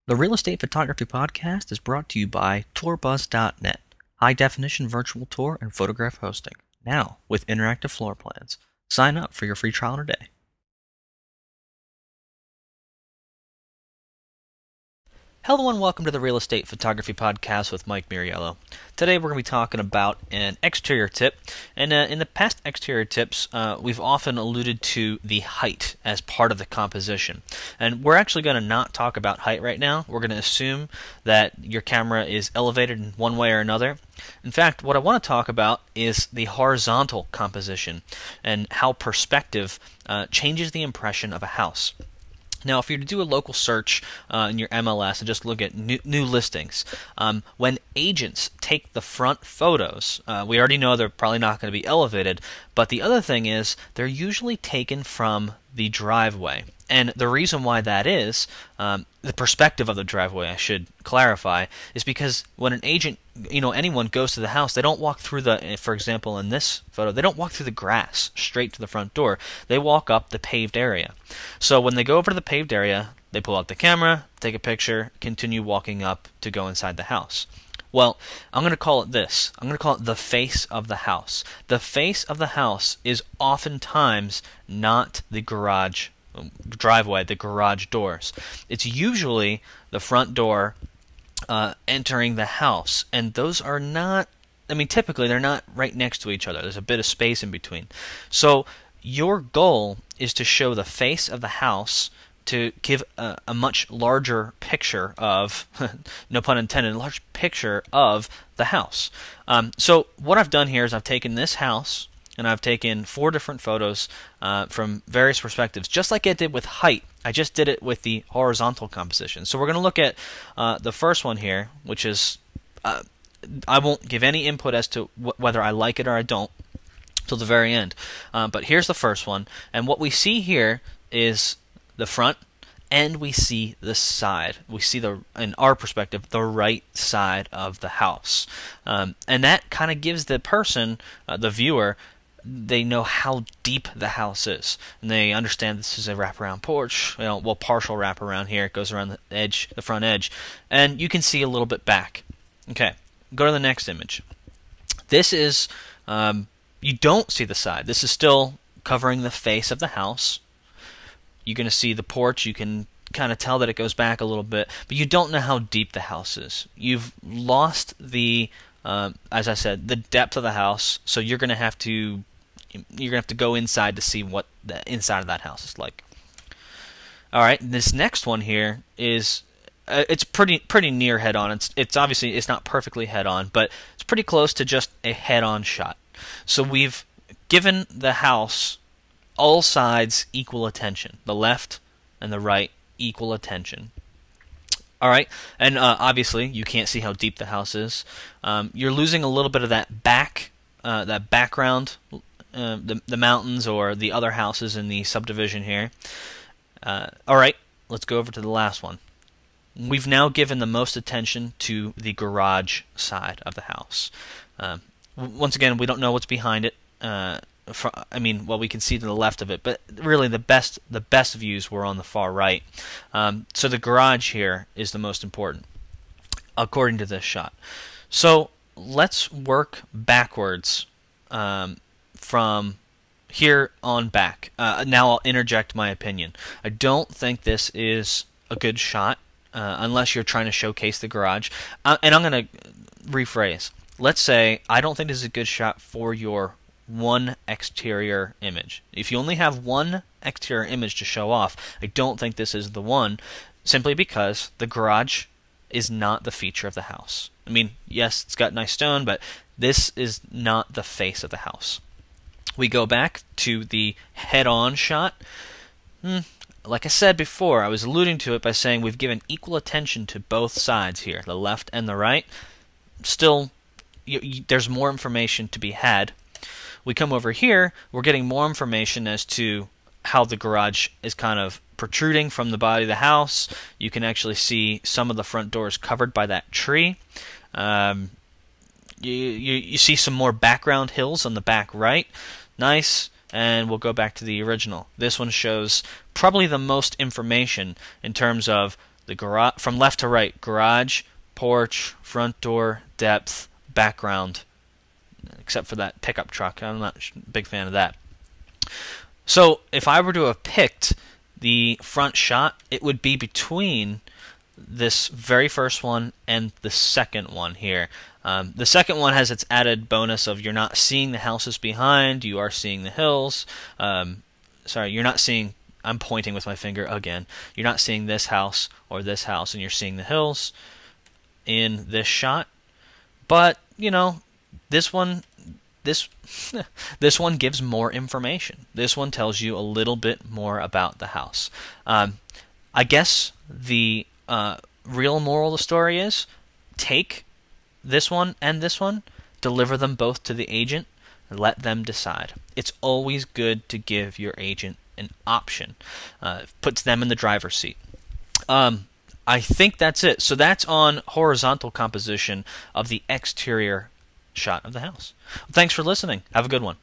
The Real Estate Photography Podcast is brought to you by tourbuzz.net, high-definition virtual tour and photograph hosting, now with interactive floor plans. Sign up for your free trial today. Hello and welcome to the Real Estate Photography Podcast with Mike Miriello. Today we're going to be talking about an exterior tip, and in the past exterior tips we've often alluded to the height as part of the composition. And we're actually going to not talk about height right now. We're going to assume that your camera is elevated in one way or another. In fact, what I want to talk about is the horizontal composition and how perspective changes the impression of a house. Now, if you're to do a local search in your MLS and just look at new listings, when agents take the front photos, we already know they're probably not going to be elevated, but the other thing is they're usually taken from the driveway. And the reason why that is, the perspective of the driveway, I should clarify, is because when an agent, anyone goes to the house, they don't walk through for example, in this photo, they don't walk through the grass straight to the front door. They walk up the paved area. So when they go over to the paved area, they pull out the camera, take a picture, continue walking up to go inside the house. Well, I'm going to call it this. I'm going to call it the face of the house. The face of the house is oftentimes not the driveway, the garage doors. It's usually the front door entering the house, and those are not, typically they're not right next to each other. There's a bit of space in between. So your goal is to show the face of the house to give a much larger picture of, no pun intended, a large picture of the house. So what I've done here is I've taken this house and I've taken 4 different photos from various perspectives, just like I did with height. I just did it with the horizontal composition. So we're going to look at the first one here, which is, I won't give any input as to whether I like it or I don't till the very end. But here's the first one, and what we see here is the front, and we see the side. We see, in our perspective, the right side of the house. And that kind of gives the person, the viewer, they know how deep the house is, and they understand this is a wraparound porch. Partial wraparound here. It goes around the edge, the front edge, and you can see a little bit back. Okay, go to the next image. This is, you don't see the side. This is still covering the face of the house. You're going to see the porch. You can kind of tell that it goes back a little bit, but you don't know how deep the house is. You've lost the, as I said, the depth of the house, so you're going to have to go inside to see what the inside of that house is like. All right, this next one here is it's pretty near head on. It's obviously it's not perfectly head on, but it's pretty close to just a head on shot. So we've given the house all sides equal attention. The left and the right equal attention. All right, and obviously you can't see how deep the house is. You're losing a little bit of that background, the mountains or the other houses in the subdivision here. All right, let's go over to the last one. We've now given the most attention to the garage side of the house. Once again, we don't know what's behind it. We can see to the left of it, but really the best views were on the far right. So the garage here is the most important, according to this shot. So let's work backwards from here on back. Now I'll interject my opinion. I don't think this is a good shot unless you're trying to showcase the garage. And I'm going to rephrase. Let's say I don't think this is a good shot for your one exterior image. If you only have one exterior image to show off, I don't think this is the one, simply because the garage is not the feature of the house. Yes, it's got nice stone, but this is not the face of the house. We go back to the head-on shot. Like I said before, I was alluding to it by saying we've given equal attention to both sides here, the left and the right. Still, there's more information to be had. We come over here, we're getting more information as to how the garage is kind of protruding from the body of the house. You can actually see some of the front doors covered by that tree. You see some more background hills on the back right. Nice. And we'll go back to the original. This one shows probably the most information in terms of the garage from left to right: garage, porch, front door, depth, background. Except for that pickup truck, I'm not a big fan of that. So if I were to have picked the front shot, it would be between this very first one and the second one here. The second one has its added bonus of you're not seeing the houses behind, you are seeing the hills. Sorry, you're not seeing, I'm pointing with my finger again, you're not seeing this house or this house, and you're seeing the hills in this shot. But, you know, this one this one gives more information. This one tells you a little bit more about the house. I guess the real moral of the story is take this one and this one, deliver them both to the agent, and let them decide. It's always good to give your agent an option. Puts them in the driver's seat. I think that's it. So that's on horizontal composition of the exterior shot of the house. Well, thanks for listening. Have a good one.